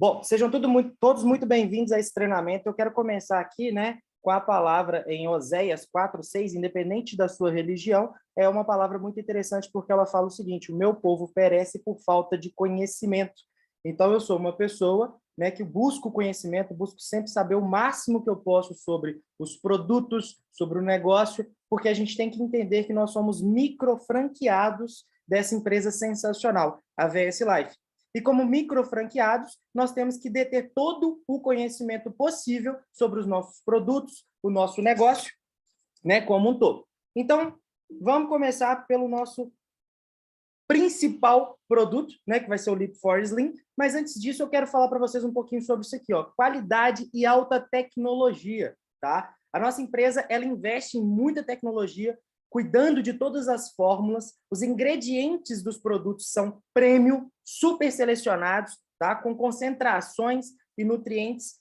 Bom, sejam todos muito bem-vindos a esse treinamento. Eu quero começar aqui, né, com a palavra em Oséias 4:6, independente da sua religião, é uma palavra muito interessante porque ela fala o seguinte: o meu povo perece por falta de conhecimento. Então, eu sou uma pessoa, né, que busco conhecimento, busco sempre saber o máximo que eu posso sobre os produtos, sobre o negócio, porque a gente tem que entender que nós somos microfranqueados dessa empresa sensacional, a VS Life. E como microfranqueados, nós temos que deter todo o conhecimento possível sobre os nossos produtos, o nosso negócio, né, como um todo. Então, vamos começar pelo nosso principal produto, né, que vai ser o Leap4 Slim. Mas antes disso, eu quero falar para vocês um pouquinho sobre isso aqui, ó, qualidade e alta tecnologia, tá? A nossa empresa, ela investe em muita tecnologia, cuidando de todas as fórmulas. Os ingredientes dos produtos são premium, super selecionados, tá? Com concentrações e nutrientes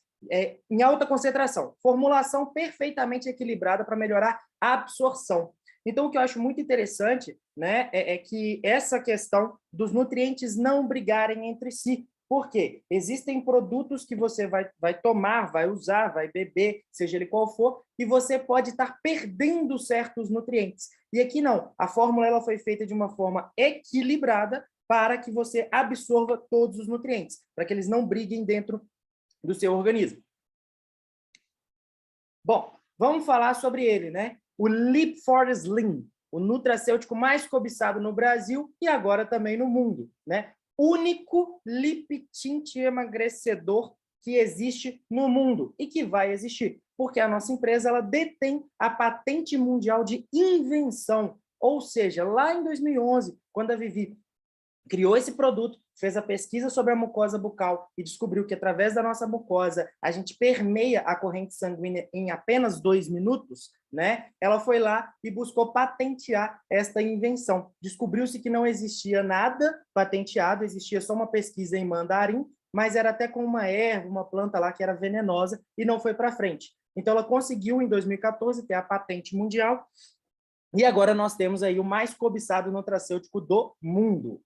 em alta concentração. Formulação perfeitamente equilibrada para melhorar a absorção. Então, o que eu acho muito interessante, né, é que essa questão dos nutrientes não brigarem entre si. Por quê? Existem produtos que você vai tomar, vai usar, vai beber, seja ele qual for, e você pode estar perdendo certos nutrientes. E aqui não. A fórmula ela foi feita de uma forma equilibrada para que você absorva todos os nutrientes, para que eles não briguem dentro do seu organismo. Bom, vamos falar sobre ele, né? O Leap4 Slim, o nutracêutico mais cobiçado no Brasil e agora também no mundo, né? Único lip tint emagrecedor que existe no mundo e que vai existir, porque a nossa empresa ela detém a patente mundial de invenção, ou seja, lá em 2011, quando a Vivi criou esse produto, fez a pesquisa sobre a mucosa bucal e descobriu que, através da nossa mucosa, a gente permeia a corrente sanguínea em apenas 2 minutos, né? Ela foi lá e buscou patentear esta invenção. Descobriu-se que não existia nada patenteado, existia só uma pesquisa em mandarim, mas era até com uma erva, uma planta lá que era venenosa e não foi para frente. Então, ela conseguiu, em 2014, ter a patente mundial e agora nós temos aí o mais cobiçado nutracêutico do mundo.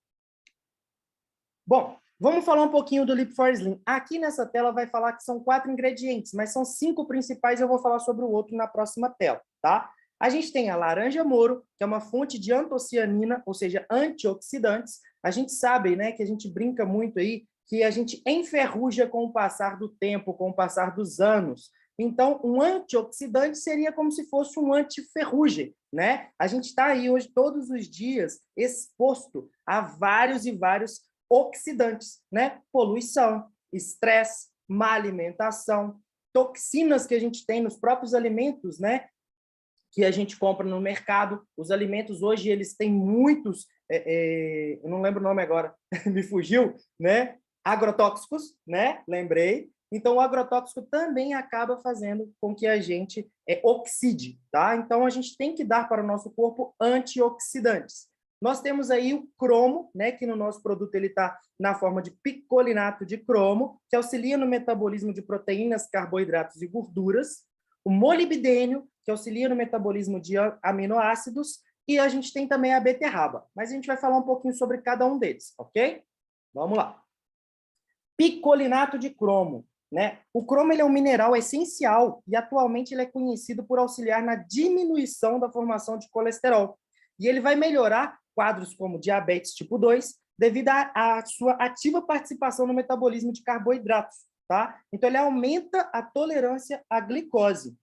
Bom, vamos falar um pouquinho do Leap4 Slim. Aqui nessa tela vai falar que são 4 ingredientes, mas são 5 principais, eu vou falar sobre o outro na próxima tela, tá? A gente tem a laranja moro, que é uma fonte de antocianina, ou seja, antioxidantes. A gente sabe, né, que a gente brinca muito aí, que a gente enferruja com o passar do tempo, com o passar dos anos. Então, um antioxidante seria como se fosse um antiferrugem, né? A gente está aí hoje, todos os dias, exposto a vários e vários oxidantes, né? Poluição, estresse, má alimentação, toxinas que a gente tem nos próprios alimentos, né? Que a gente compra no mercado. Os alimentos hoje eles têm muitos, eu não lembro o nome agora, me fugiu, né? Agrotóxicos, né? Lembrei. Então, o agrotóxico também acaba fazendo com que a gente oxide, tá? Então, a gente tem que dar para o nosso corpo antioxidantes. Nós temos aí o cromo, né, que no nosso produto ele está na forma de picolinato de cromo, que auxilia no metabolismo de proteínas, carboidratos e gorduras. O molibdênio, que auxilia no metabolismo de aminoácidos. E a gente tem também a beterraba. Mas a gente vai falar um pouquinho sobre cada um deles, ok? Vamos lá. Picolinato de cromo, né? O cromo ele é um mineral essencial e atualmente ele é conhecido por auxiliar na diminuição da formação de colesterol. E ele vai melhorar quadros como diabetes tipo 2, devido à sua ativa participação no metabolismo de carboidratos, tá? Então, ele aumenta a tolerância à glicose.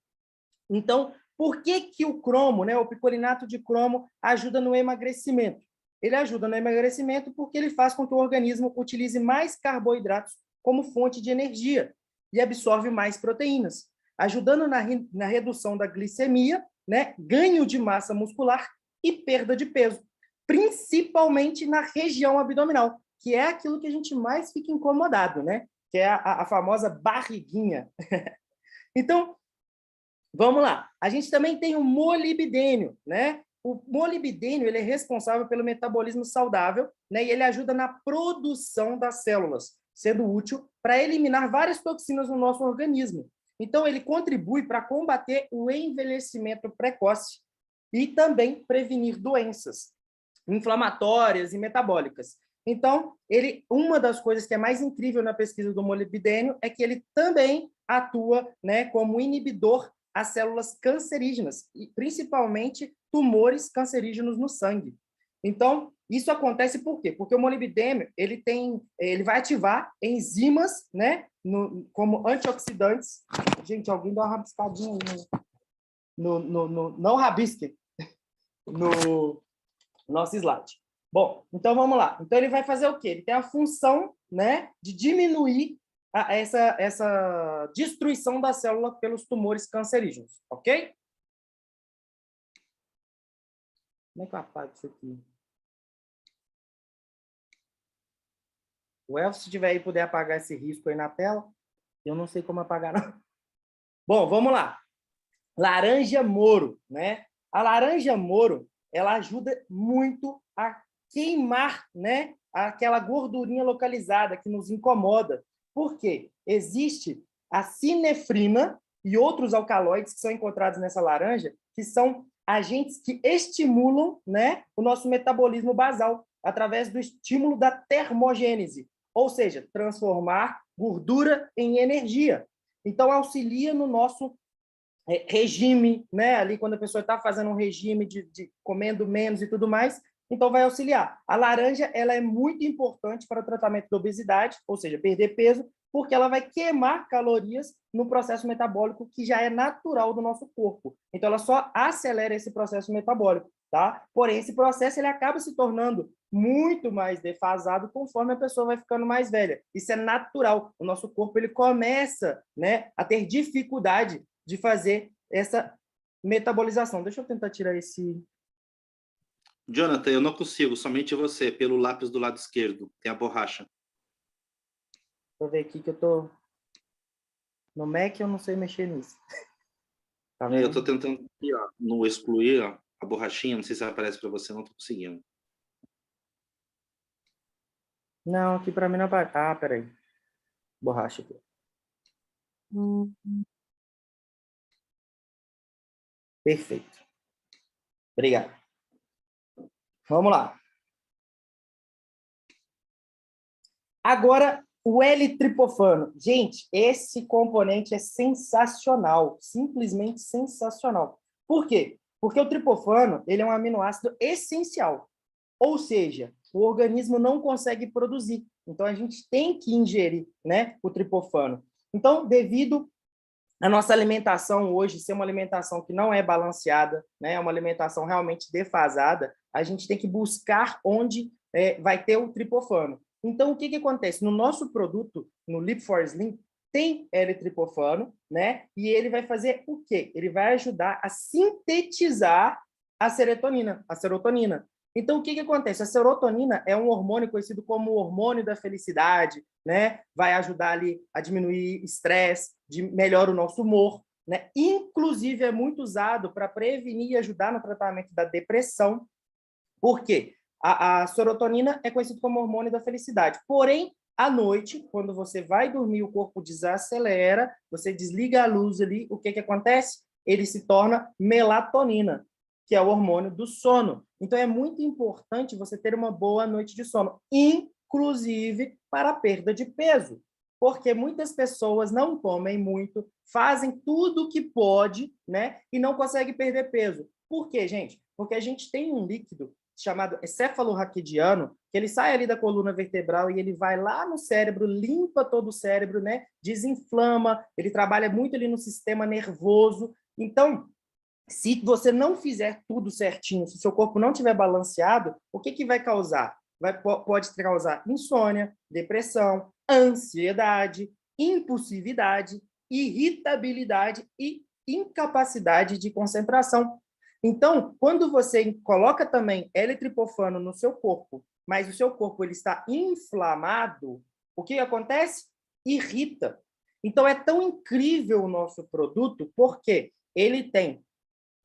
Então, por que o cromo, né, o picolinato de cromo, ajuda no emagrecimento? Ele ajuda no emagrecimento porque ele faz com que o organismo utilize mais carboidratos como fonte de energia e absorve mais proteínas, ajudando na redução da glicemia, né, ganho de massa muscular e perda de peso, principalmente na região abdominal, que é aquilo que a gente mais fica incomodado, né? Que é a famosa barriguinha. Então, vamos lá. A gente também tem o molibdênio, né? O molibdênio ele é responsável pelo metabolismo saudável, né? E ele ajuda na produção das células, sendo útil para eliminar várias toxinas no nosso organismo. Então, ele contribui para combater o envelhecimento precoce e também prevenir doenças inflamatórias e metabólicas. Então, uma das coisas que é mais incrível na pesquisa do molibdênio é que ele também atua, né, como inibidor às células cancerígenas, e principalmente tumores cancerígenos no sangue. Então, isso acontece por quê? Porque o molibdênio ele vai ativar enzimas, né, como antioxidantes. Gente, alguém dá uma rabiscadinha aí não rabisque no nosso slide. Bom, então vamos lá. Então ele vai fazer o quê? Ele tem a função, né, de diminuir essa destruição da célula pelos tumores cancerígenos, ok? Como é que eu apago isso aqui? O Elcio, se tiver aí, puder apagar esse risco aí na tela, eu não sei como apagar, não. Bom, vamos lá. Laranja Moro, né? A laranja Moro, ela ajuda muito a queimar, né, aquela gordurinha localizada que nos incomoda. Por quê? Existe a sinefrina e outros alcaloides que são encontrados nessa laranja, que são agentes que estimulam, né, o nosso metabolismo basal, através do estímulo da termogênese, ou seja, transformar gordura em energia. Então, auxilia no nosso regime, né? Ali quando a pessoa está fazendo um regime de comendo menos e tudo mais, então vai auxiliar. A laranja, ela é muito importante para o tratamento da obesidade, ou seja, perder peso, porque ela vai queimar calorias no processo metabólico que já é natural do nosso corpo. Então ela só acelera esse processo metabólico, tá? Porém, esse processo ele acaba se tornando muito mais defasado conforme a pessoa vai ficando mais velha. Isso é natural. O nosso corpo ele começa, né, a ter dificuldade de fazer essa metabolização. Deixa eu tentar tirar esse... Jonathan, eu não consigo, somente você, pelo lápis do lado esquerdo, tem a borracha. Deixa eu ver aqui que eu tô... No Mac eu não sei mexer nisso. Tá vendo? Eu estou tentando aqui, ó, no excluir, ó, a borrachinha, não sei se aparece para você, não estou conseguindo. Não, aqui para mim não aparece. Ah, peraí. Borracha aqui. Perfeito. Obrigado. Vamos lá. Agora, o L-triptofano. Gente, esse componente é sensacional, simplesmente sensacional. Por quê? Porque o triptofano ele é um aminoácido essencial, ou seja, o organismo não consegue produzir. Então, a gente tem que ingerir, né, o triptofano. Então, devido a nossa alimentação hoje ser uma alimentação que não é balanceada, né, é uma alimentação realmente defasada, a gente tem que buscar onde vai ter o triptofano. Então, o que, que acontece? No nosso produto, no Lip4 Slim, tem L-triptofano, né? E ele vai fazer o quê? Ele vai ajudar a sintetizar a serotonina. Então, o que, que acontece? A serotonina é um hormônio conhecido como o hormônio da felicidade, né? Vai ajudar ali a diminuir estresse, melhora o nosso humor, né? Inclusive, é muito usado para prevenir e ajudar no tratamento da depressão. Por quê? A serotonina é conhecida como hormônio da felicidade. Porém, à noite, quando você vai dormir, o corpo desacelera, você desliga a luz ali, o que, que acontece? Ele se torna melatonina, que é o hormônio do sono. Então, é muito importante você ter uma boa noite de sono, inclusive para a perda de peso, porque muitas pessoas não comem muito, fazem tudo o que pode, né, e não conseguem perder peso. Por quê, gente? Porque a gente tem um líquido chamado cefalorraquidiano, que ele sai ali da coluna vertebral e ele vai lá no cérebro, limpa todo o cérebro, né? Desinflama, ele trabalha muito ali no sistema nervoso. Então, se você não fizer tudo certinho, se o seu corpo não estiver balanceado, o que, que vai causar? Pode causar insônia, depressão, ansiedade, impulsividade, irritabilidade e incapacidade de concentração. Então, quando você coloca também L-triptofano no seu corpo, mas o seu corpo ele está inflamado, o que acontece? Irrita. Então, é tão incrível o nosso produto, porque ele tem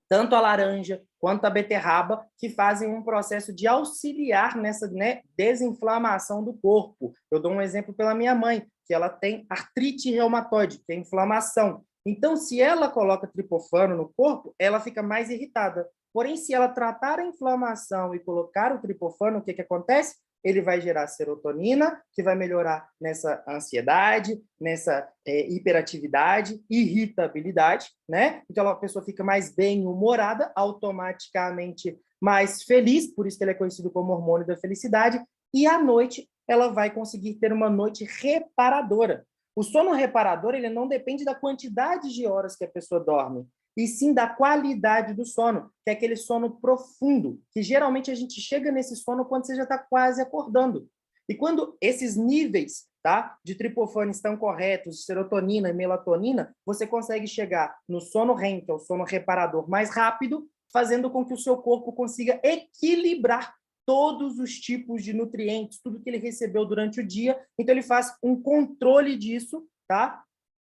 tanto a laranja quanto a beterraba, que fazem um processo de auxiliar nessa, né, desinflamação do corpo. Eu dou um exemplo pela minha mãe, que ela tem artrite reumatoide, que é inflamação. Então, se ela coloca triptofano no corpo, ela fica mais irritada. Porém, se ela tratar a inflamação e colocar o triptofano, o que, que acontece? ele vai gerar serotonina, que vai melhorar nessa ansiedade, nessa hiperatividade, irritabilidade, né? Então, a pessoa fica mais bem-humorada, automaticamente mais feliz, por isso que ele é conhecido como hormônio da felicidade, e à noite ela vai conseguir ter uma noite reparadora. O sono reparador, ele não depende da quantidade de horas que a pessoa dorme, e sim da qualidade do sono, que é aquele sono profundo, que geralmente a gente chega nesse sono quando você já está quase acordando. E quando esses níveis, tá, de triptofano estão corretos, de serotonina e melatonina, você consegue chegar no sono REM, que é o sono reparador, mais rápido, fazendo com que o seu corpo consiga equilibrar todos os tipos de nutrientes, tudo que ele recebeu durante o dia. Então, ele faz um controle disso, tá?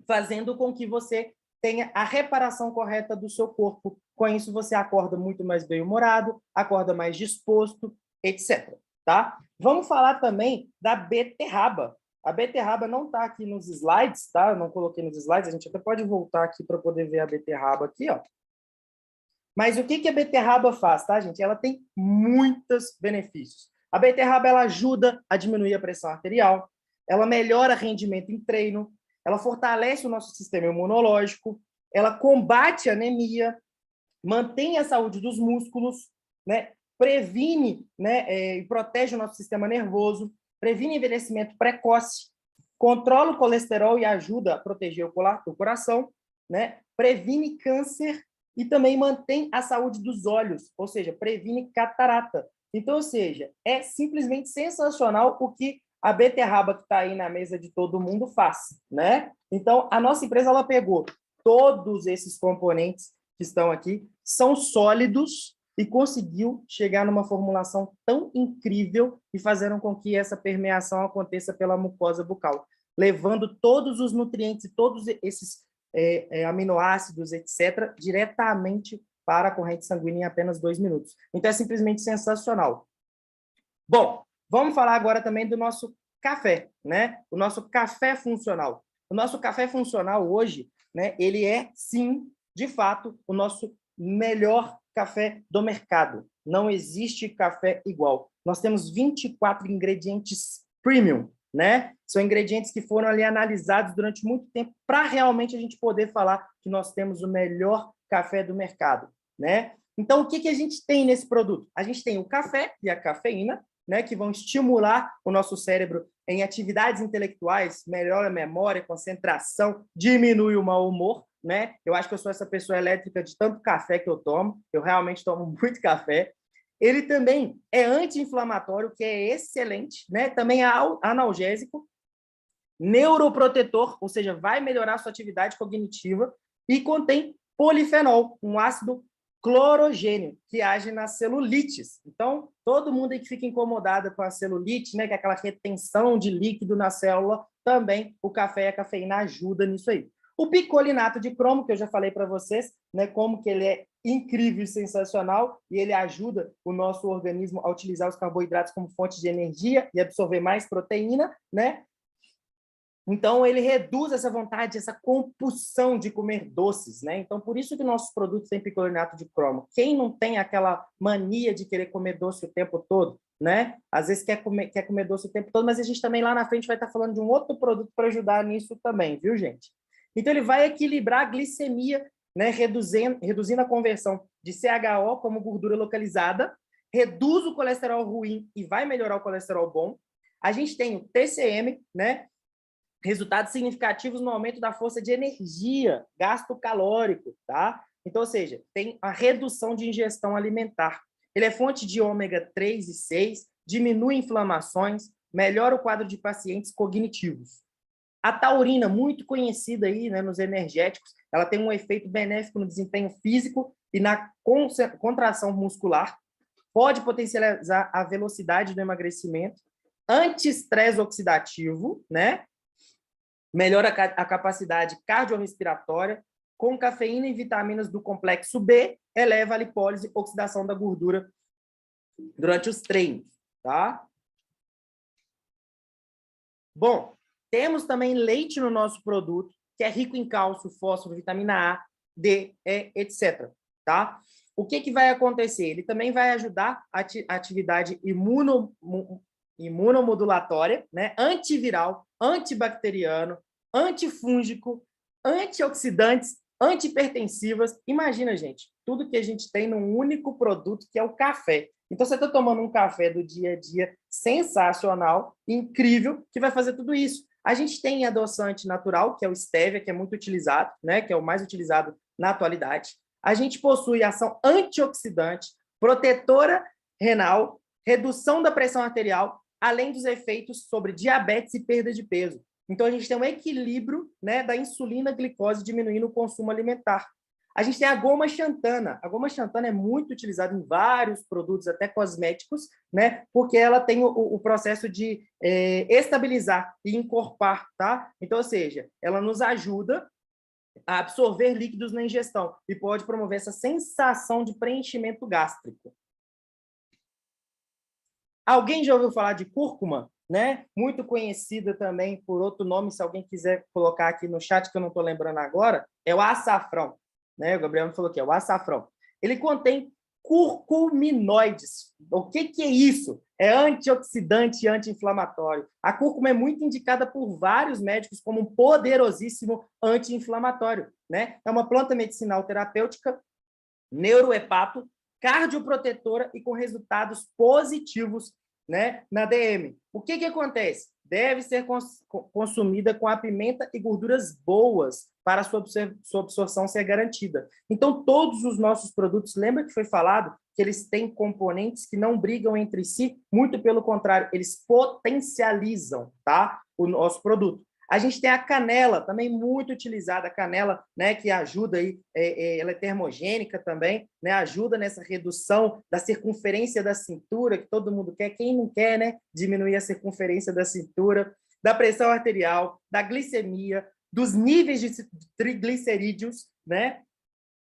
Fazendo com que você tenha a reparação correta do seu corpo. Com isso, você acorda muito mais bem-humorado, acorda mais disposto, etc. Tá? Vamos falar também da beterraba. A beterraba não está aqui nos slides, tá? Eu não coloquei nos slides, a gente até pode voltar aqui para poder ver a beterraba aqui, ó. Mas o que a beterraba faz, tá, gente? Ela tem muitos benefícios. A beterraba ela ajuda a diminuir a pressão arterial, ela melhora rendimento em treino, ela fortalece o nosso sistema imunológico, ela combate a anemia, mantém a saúde dos músculos, né? Previne, né, e protege o nosso sistema nervoso, previne envelhecimento precoce, controla o colesterol e ajuda a proteger o coração, né? Previne câncer e também mantém a saúde dos olhos, ou seja, previne catarata. Então, ou seja, é simplesmente sensacional o que a beterraba que está aí na mesa de todo mundo faz, né? Então, a nossa empresa ela pegou todos esses componentes que estão aqui, são sólidos e conseguiu chegar numa formulação tão incrível e fazendo com que essa permeação aconteça pela mucosa bucal, levando todos os nutrientes e todos esses aminoácidos, etc., diretamente para a corrente sanguínea em apenas 2 minutos. Então, é simplesmente sensacional. Bom, vamos falar agora também do nosso café, né? O nosso café funcional. O nosso café funcional hoje, né? Ele é, sim, de fato, o nosso melhor café do mercado. Não existe café igual. Nós temos 24 ingredientes premium, né? São ingredientes que foram ali analisados durante muito tempo para realmente a gente poder falar que nós temos o melhor café do mercado, né? Então, o que a gente tem nesse produto? A gente tem o café e a cafeína, né, que vão estimular o nosso cérebro em atividades intelectuais, melhora a memória, concentração, diminui o mau humor, né? Eu acho que eu sou essa pessoa elétrica de tanto café que eu tomo, eu realmente tomo muito café. Ele também é anti-inflamatório, que é excelente, né? Também é analgésico, neuroprotetor, ou seja, vai melhorar a sua atividade cognitiva, e contém polifenol, um ácido clorogênio, que age nas celulites. Então, todo mundo aí que fica incomodado com a celulite, né, que é aquela retenção de líquido na célula, também o café e a cafeína ajudam nisso aí. O picolinato de cromo, que eu já falei para vocês, né, como que ele é incrível e sensacional, e ele ajuda o nosso organismo a utilizar os carboidratos como fonte de energia e absorver mais proteína, né? Então, ele reduz essa vontade, essa compulsão de comer doces, né? Então, por isso que nossos produtos têm picolinato de cromo. Quem não tem aquela mania de querer comer doce o tempo todo, né? Às vezes quer comer doce o tempo todo, mas a gente também lá na frente vai estar falando de um outro produto para ajudar nisso também, viu, gente? Então, ele vai equilibrar a glicemia, né? Reduzindo a conversão de CHO como gordura localizada, reduz o colesterol ruim e vai melhorar o colesterol bom. A gente tem o TCM, né? Resultados significativos no aumento da força de energia, gasto calórico, tá? Então, ou seja, tem a redução de ingestão alimentar. Ele é fonte de ômega 3 e 6, diminui inflamações, melhora o quadro de pacientes cognitivos. A taurina, muito conhecida aí, né, nos energéticos, ela tem um efeito benéfico no desempenho físico e na contração muscular, pode potencializar a velocidade do emagrecimento, anti-estresse oxidativo, né? Melhora a capacidade cardiorrespiratória, com cafeína e vitaminas do complexo B, eleva a lipólise, oxidação da gordura durante os treinos, tá? Bom, temos também leite no nosso produto, que é rico em cálcio, fósforo, vitamina A, D, E, etc. Tá? O que vai acontecer? Ele também vai ajudar a atividade imunomodulatória, né? Antiviral, antibacteriano, antifúngico, antioxidantes, antihipertensivas. Imagina, gente, tudo que a gente tem num único produto, que é o café. Então, você está tomando um café do dia a dia sensacional, incrível, que vai fazer tudo isso. A gente tem adoçante natural, que é o stevia, que é muito utilizado, né? Que é o mais utilizado na atualidade. A gente possui ação antioxidante, protetora renal, redução da pressão arterial, além dos efeitos sobre diabetes e perda de peso. Então, a gente tem um equilíbrio, né, da insulina-glicose diminuindo o consumo alimentar. A gente tem a goma xantana. A goma xantana é muito utilizada em vários produtos, até cosméticos, né, porque ela tem o processo de estabilizar e encorpar, tá? Então, ou seja, ela nos ajuda a absorver líquidos na ingestão e pode promover essa sensação de preenchimento gástrico. Alguém já ouviu falar de cúrcuma, né? Muito conhecida também por outro nome, se alguém quiser colocar aqui no chat, que eu não estou lembrando agora, é o açafrão, né? O Gabriel me falou que é o açafrão. Ele contém curcuminoides. O que é isso? É antioxidante e anti-inflamatório. A cúrcuma é muito indicada por vários médicos como um poderosíssimo anti-inflamatório, né? É uma planta medicinal terapêutica, neurohepato, cardioprotetora e com resultados positivos, né, na DM. O que acontece? Deve ser consumida com a pimenta e gorduras boas para a sua absorção ser garantida. Então, todos os nossos produtos, lembra que foi falado que eles têm componentes que não brigam entre si? Muito pelo contrário, eles potencializam, tá, o nosso produto. A gente tem a canela, também muito utilizada, a canela, né, que ajuda aí, ela é termogênica também, né, ajuda nessa redução da circunferência da cintura, que todo mundo quer, quem não quer, né, diminuir a circunferência da cintura, da pressão arterial, da glicemia, dos níveis de triglicerídeos, né,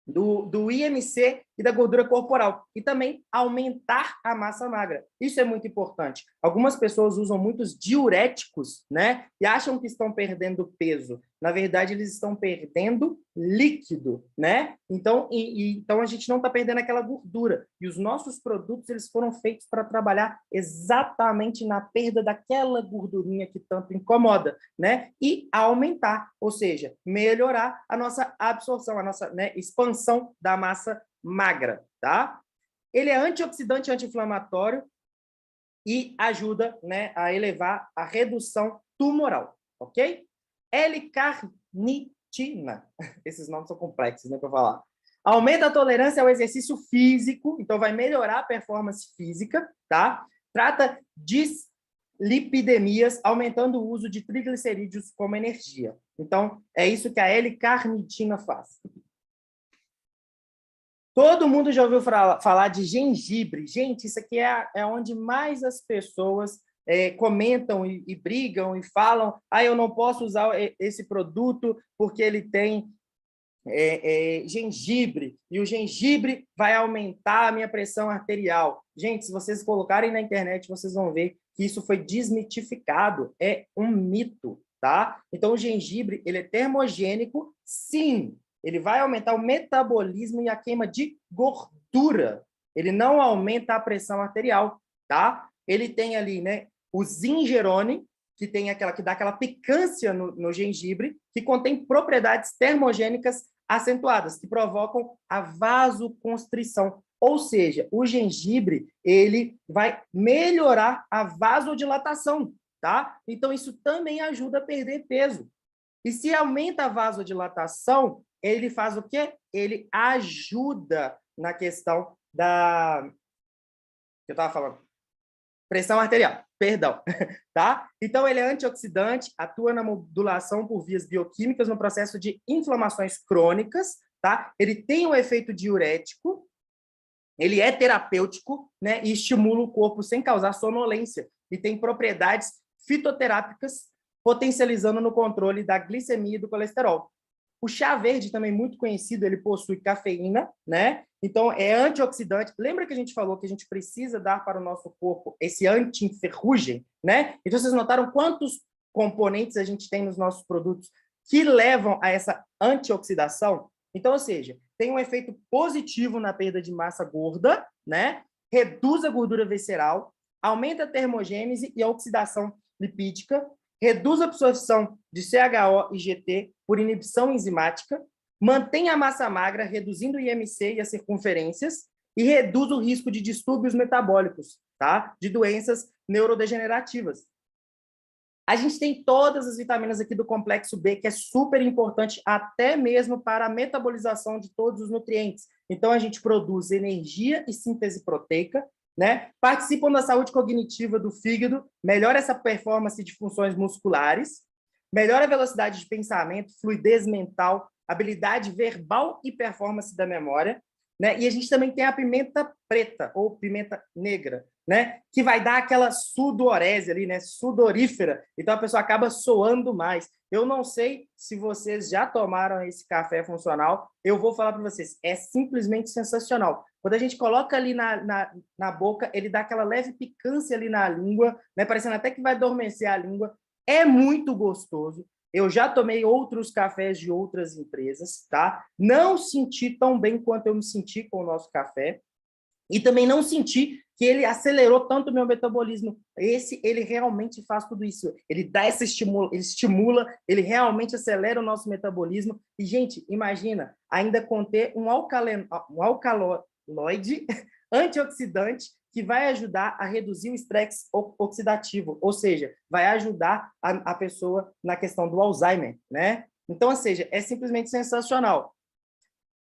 do IMC e da gordura corporal. E também aumentar a massa magra. Isso é muito importante. Algumas pessoas usam muitos diuréticos, né? E acham que estão perdendo peso. Na verdade, eles estão perdendo líquido, né? Então, então a gente não está perdendo aquela gordura. E os nossos produtos, eles foram feitos para trabalhar exatamente na perda daquela gordurinha que tanto incomoda, né? E aumentar, ou seja, melhorar a nossa absorção, a nossa, né, expansão da massa magra, tá? Ele é antioxidante, anti-inflamatório e ajuda, né, a elevar a redução tumoral, ok? L-carnitina. Esses nomes são complexos, né, para falar. Aumenta a tolerância ao exercício físico, então vai melhorar a performance física, tá? Trata dislipidemias, aumentando o uso de triglicerídeos como energia. Então, é isso que a L-carnitina faz. Todo mundo já ouviu falar de gengibre. Gente, isso aqui é onde mais as pessoas comentam e brigam e falam: eu não posso usar esse produto porque ele tem gengibre, e o gengibre vai aumentar a minha pressão arterial. Gente, se vocês colocarem na internet, vocês vão ver que isso foi desmitificado. É um mito, tá? Então, o gengibre, ele é termogênico, sim. Ele vai aumentar o metabolismo e a queima de gordura. Ele não aumenta a pressão arterial, tá? Ele tem ali, né, o zingerone, que tem que dá aquela picância no gengibre, que contém propriedades termogênicas acentuadas, que provocam a vasoconstrição. Ou seja, o gengibre, ele vai melhorar a vasodilatação, tá? Então, isso também ajuda a perder peso. E se aumenta a vasodilatação, ele faz o quê? Ele ajuda na questão da... que eu estava falando? Pressão arterial, perdão. Tá? Então, ele é antioxidante, atua na modulação por vias bioquímicas no processo de inflamações crônicas, tá? Ele tem um efeito diurético, ele é terapêutico, né? E estimula o corpo sem causar sonolência. E tem propriedades fitoterápicas, potencializando no controle da glicemia e do colesterol. O chá verde, também muito conhecido, ele possui cafeína, né? Então, é antioxidante. Lembra que a gente falou que a gente precisa dar para o nosso corpo esse anti-ferrugem, né? Então, vocês notaram quantos componentes a gente tem nos nossos produtos que levam a essa antioxidação? Então, ou seja, tem um efeito positivo na perda de massa gorda, né? Reduz a gordura visceral, aumenta a termogênese e a oxidação lipídica, reduz a absorção de CHO e GT por inibição enzimática, mantém a massa magra, reduzindo o IMC e as circunferências, e reduz o risco de distúrbios metabólicos, tá? De doenças neurodegenerativas. A gente tem todas as vitaminas aqui do complexo B, que é super importante até mesmo para a metabolização de todos os nutrientes. Então, a gente produz energia e síntese proteica, né? Participam da saúde cognitiva do fígado, melhora essa performance de funções musculares, melhora a velocidade de pensamento, fluidez mental, habilidade verbal e performance da memória, né? E a gente também tem a pimenta preta, ou pimenta negra, né? Que vai dar aquela sudorese ali, né? Sudorífera. Então, a pessoa acaba soando mais. Eu não sei se vocês já tomaram esse café funcional. Eu vou falar para vocês, é simplesmente sensacional. Quando a gente coloca ali na boca, ele dá aquela leve picância ali na língua, né? Parecendo até que vai adormecer a língua. É muito gostoso. Eu já tomei outros cafés de outras empresas, tá? Não senti tão bem quanto eu me senti com o nosso café. E também não senti que ele acelerou tanto o meu metabolismo. Ele realmente faz tudo isso. Ele dá esse estimula, ele realmente acelera o nosso metabolismo. E, gente, imagina, ainda conter um alcaloide antioxidante que vai ajudar a reduzir o estresse oxidativo, ou seja, vai ajudar a pessoa na questão do Alzheimer, né? Então, ou seja, é simplesmente sensacional.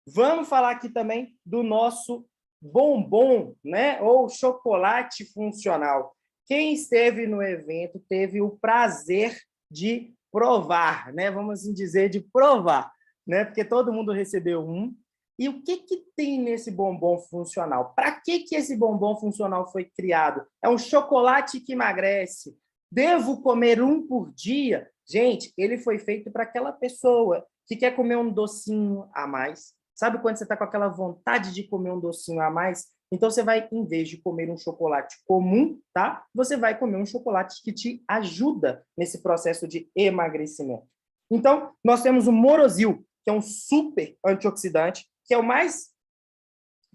Vamos falar aqui também do nosso bombom, né? Ou chocolate funcional. Quem esteve no evento teve o prazer de provar, né? Vamos assim dizer, de provar, né? Porque todo mundo recebeu um. E o que tem nesse bombom funcional? Para que esse bombom funcional foi criado? É um chocolate que emagrece. Devo comer um por dia? Gente, ele foi feito para aquela pessoa que quer comer um docinho a mais. Sabe quando você está com aquela vontade de comer um docinho a mais? Então, você vai, em vez de comer um chocolate comum, tá? Você vai comer um chocolate que te ajuda nesse processo de emagrecimento. Então, nós temos o Morosil, que é um super antioxidante, que é o mais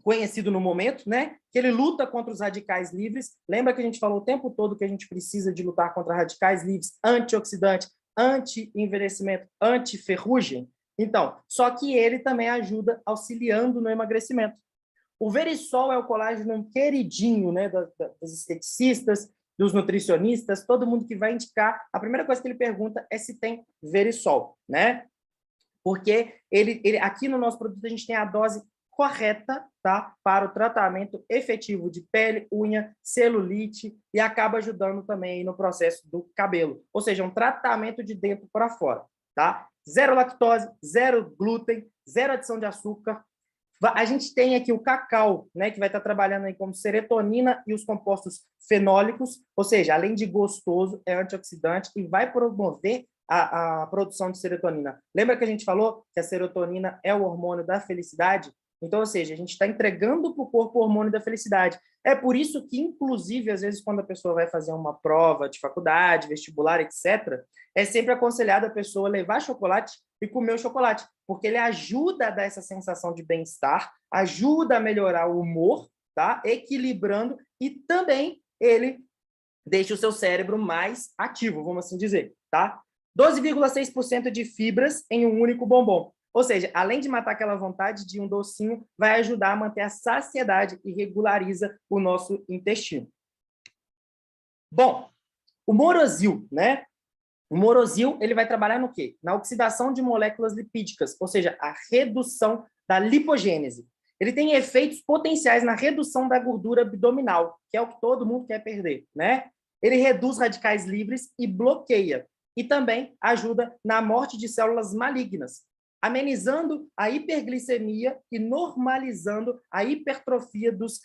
conhecido no momento, né? Que ele luta contra os radicais livres. Lembra que a gente falou o tempo todo que a gente precisa de lutar contra radicais livres, antioxidante, anti-envelhecimento, anti-ferrugem? Então, só que ele também ajuda auxiliando no emagrecimento. O Verisol é o colágeno queridinho, né, das esteticistas, dos nutricionistas, todo mundo que vai indicar. A primeira coisa que ele pergunta é se tem Verisol, né? Porque aqui no nosso produto a gente tem a dose correta, tá, para o tratamento efetivo de pele, unha, celulite e acaba ajudando também no processo do cabelo. Ou seja, um tratamento de dentro para fora, tá? Zero lactose, zero glúten, zero adição de açúcar. A gente tem aqui o cacau, né, que vai estar trabalhando aí como serotonina e os compostos fenólicos, ou seja, além de gostoso, é antioxidante e vai promover a produção de serotonina. Lembra que a gente falou que a serotonina é o hormônio da felicidade? Então, ou seja, a gente está entregando para o corpo o hormônio da felicidade. É por isso que, inclusive, às vezes, quando a pessoa vai fazer uma prova de faculdade, vestibular, etc., é sempre aconselhado a pessoa levar chocolate e comer o chocolate, porque ele ajuda a dar essa sensação de bem-estar, ajuda a melhorar o humor, tá? Equilibrando, e também ele deixa o seu cérebro mais ativo, vamos assim dizer, tá? 12,6% de fibras em um único bombom. Ou seja, além de matar aquela vontade de um docinho, vai ajudar a manter a saciedade e regulariza o nosso intestino. Bom, o Morosil, né? O Morosil, ele vai trabalhar no quê? Na oxidação de moléculas lipídicas, ou seja, a redução da lipogênese. Ele tem efeitos potenciais na redução da gordura abdominal, que é o que todo mundo quer perder, né? Ele reduz radicais livres e bloqueia. E também ajuda na morte de células malignas, amenizando a hiperglicemia e normalizando a hipertrofia dos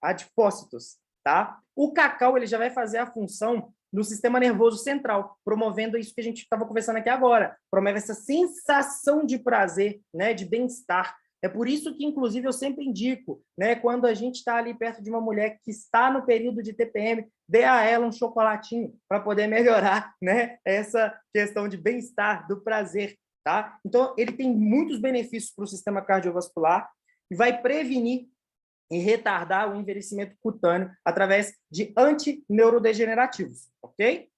adipócitos, tá? O cacau, ele já vai fazer a função no sistema nervoso central, promovendo isso que a gente estava conversando aqui agora, promove essa sensação de prazer, né, de bem-estar. É por isso que, inclusive, eu sempre indico, né, quando a gente está ali perto de uma mulher que está no período de TPM, dê a ela um chocolatinho para poder melhorar, né, essa questão de bem-estar, do prazer, tá? Então, ele tem muitos benefícios para o sistema cardiovascular e vai prevenir e retardar o envelhecimento cutâneo através de antineurodegenerativos, ok?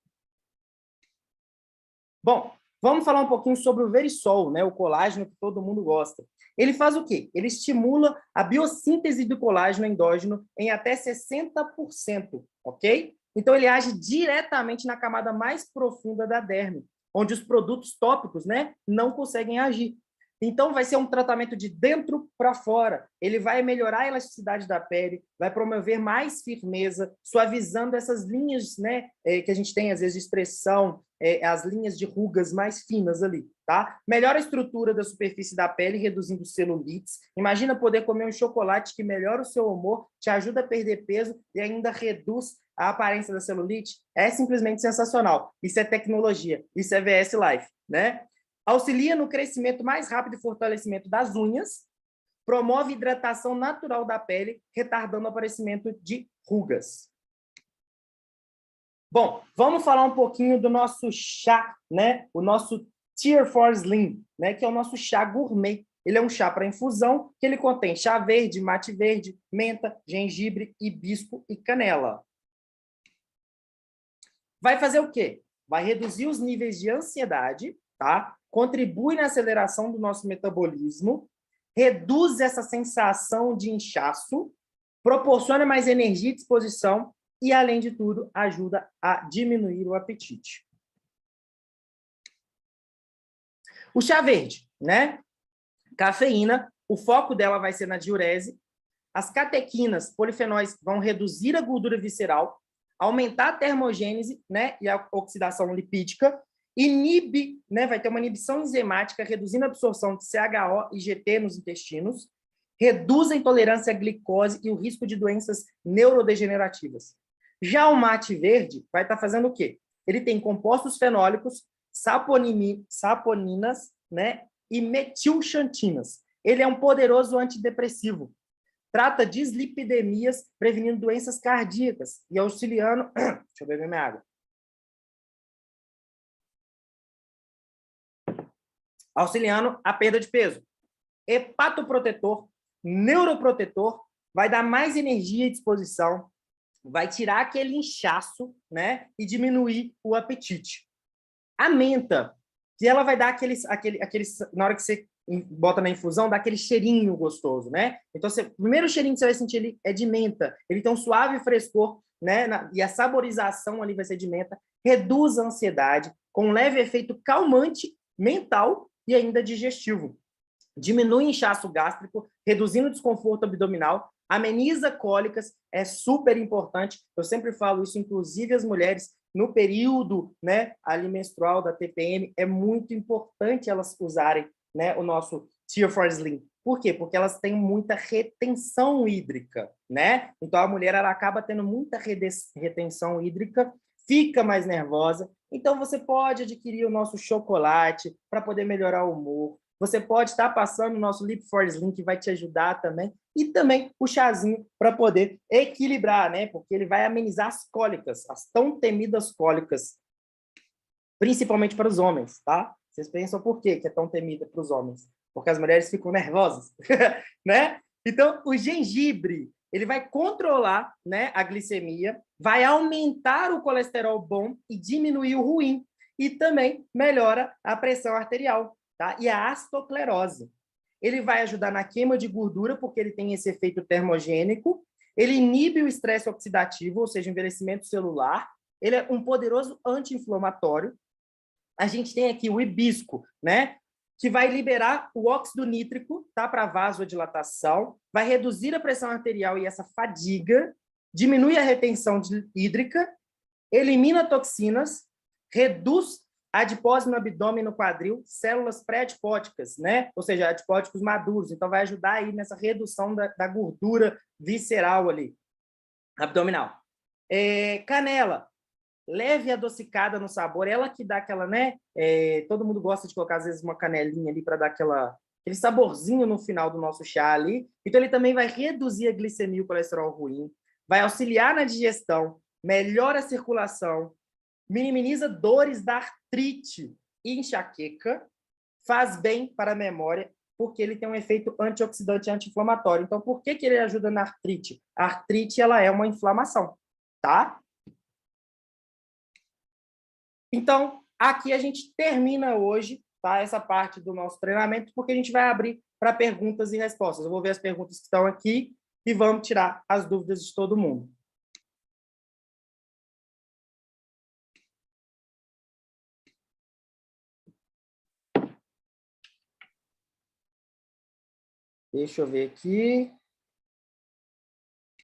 Bom, vamos falar um pouquinho sobre o Verisol, né? O colágeno que todo mundo gosta. Ele faz o quê? Ele estimula a biossíntese do colágeno endógeno em até 60%, ok? Então, ele age diretamente na camada mais profunda da derme, onde os produtos tópicos, né, não conseguem agir. Então, vai ser um tratamento de dentro para fora. Ele vai melhorar a elasticidade da pele, vai promover mais firmeza, suavizando essas linhas, né, que a gente tem, às vezes, de expressão, as linhas de rugas mais finas ali, tá? Melhora a estrutura da superfície da pele, reduzindo celulites. Imagina poder comer um chocolate que melhora o seu humor, te ajuda a perder peso e ainda reduz a aparência da celulite. É simplesmente sensacional. Isso é tecnologia, isso é VS Life, né? Auxilia no crescimento mais rápido e fortalecimento das unhas, promove hidratação natural da pele, retardando o aparecimento de rugas. Bom, vamos falar um pouquinho do nosso chá, né? O nosso Tear for Slim, né? Que é o nosso chá gourmet. Ele é um chá para infusão, que ele contém chá verde, mate verde, menta, gengibre, hibisco e canela. Vai fazer o quê? Vai reduzir os níveis de ansiedade, tá? Contribui na aceleração do nosso metabolismo, reduz essa sensação de inchaço, proporciona mais energia e disposição e, além de tudo, ajuda a diminuir o apetite. O chá verde, né? Cafeína, o foco dela vai ser na diurese. As catequinas, polifenóis, vão reduzir a gordura visceral, aumentar a termogênese, né, e a oxidação lipídica, inibe, né, vai ter uma inibição enzimática, reduzindo a absorção de CHO e GT nos intestinos, reduz a intolerância à glicose e o risco de doenças neurodegenerativas. Já o mate verde vai estar fazendo o quê? Ele tem compostos fenólicos, saponinas, né, e metilxantinas. Ele é um poderoso antidepressivo. Trata dislipidemias, prevenindo doenças cardíacas e auxiliando... Deixa eu beber minha água. Auxiliando a perda de peso. Hepatoprotetor, neuroprotetor, vai dar mais energia e disposição, vai tirar aquele inchaço, né, e diminuir o apetite. A menta, que ela vai dar aqueles na hora que você bota na infusão, dá aquele cheirinho gostoso, né? Então, o primeiro cheirinho que você vai sentir ali é de menta. Ele tem um suave frescor, né? E a saborização ali vai ser de menta. Reduz a ansiedade, com um leve efeito calmante mental e ainda digestivo. Diminui o inchaço gástrico, reduzindo o desconforto abdominal, ameniza cólicas, é super importante. Eu sempre falo isso, inclusive as mulheres, no período, né, ali menstrual da TPM, é muito importante elas usarem, né, o nosso Tear for Slim. Por quê? Porque elas têm muita retenção hídrica, né? Então a mulher ela acaba tendo muita retenção hídrica, fica mais nervosa. Então você pode adquirir o nosso chocolate para poder melhorar o humor. Você pode estar passando o nosso Lip for Slim, que vai te ajudar também, e também o chazinho para poder equilibrar, né? Porque ele vai amenizar as cólicas, as tão temidas cólicas, principalmente para os homens, tá? Vocês pensam por quê que é tão temida para os homens? Porque as mulheres ficam nervosas, né? Então, o gengibre, ele vai controlar, né, a glicemia, vai aumentar o colesterol bom e diminuir o ruim, e também melhora a pressão arterial, tá? E a astoclerose. Ele vai ajudar na queima de gordura, porque ele tem esse efeito termogênico, ele inibe o estresse oxidativo, ou seja, envelhecimento celular, ele é um poderoso anti-inflamatório. A gente tem aqui o hibisco, né? Que vai liberar o óxido nítrico, tá? Para vasodilatação, vai reduzir a pressão arterial e essa fadiga, diminui a retenção hídrica, elimina toxinas, reduz a adipose no abdômen e no quadril, células pré-adipóticas, né? Ou seja, adipóticos maduros. Então, vai ajudar aí nessa redução da gordura visceral ali, abdominal. Canela, leve e adocicada no sabor, ela que dá aquela, né? Todo mundo gosta de colocar, às vezes, uma canelinha ali para dar aquele saborzinho no final do nosso chá ali. Então, ele também vai reduzir a glicemia e o colesterol ruim, vai auxiliar na digestão, melhora a circulação, minimiza dores da artrite e enxaqueca, faz bem para a memória, porque ele tem um efeito antioxidante e anti-inflamatório. Então, por que ele ajuda na artrite? A artrite, ela é uma inflamação, tá? Então, aqui a gente termina hoje, tá? Essa parte do nosso treinamento, porque a gente vai abrir para perguntas e respostas. Eu vou ver as perguntas que estão aqui e vamos tirar as dúvidas de todo mundo. Deixa eu ver aqui.